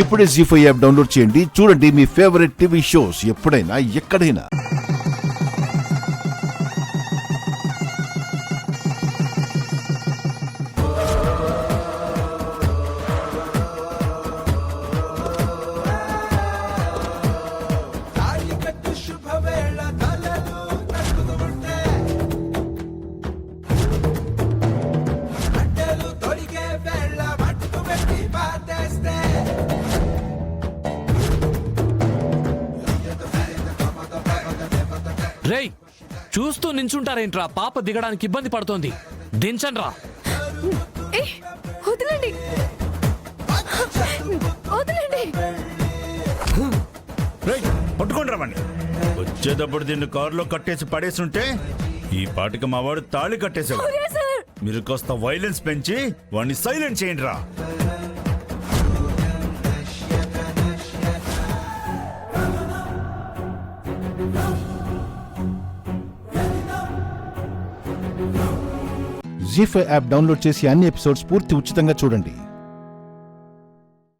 ఇప్పుడే జీ5 app download చేయండి. చూడండి మీ ఫేవరెట్ టీవీ షోస్ ఎప్పుడైనా ఎక్కడైనా. రేయ్, చూస్తూ నించుంటారేంట్రా? పాప దిగడానికి ఇబ్బంది పడుతోంది. దించండ్రా. వదలండి, వదలండి. పట్టుకోండి రమ్మని. వచ్చేటప్పుడు దీన్ని కారులో కట్టేసి పడేసుంటే ఈ పాటికి మా వాడు తాళి కట్టేశాడు. మీరు కాస్త వైలెన్స్ పెంచి వాడిని సైలెంట్ చేయండి రా. జీ5 యాప్ డౌన్లోడ్ చేసి అన్ని ఎపిసోడ్స్ పూర్తి ఉచితంగా చూడండి.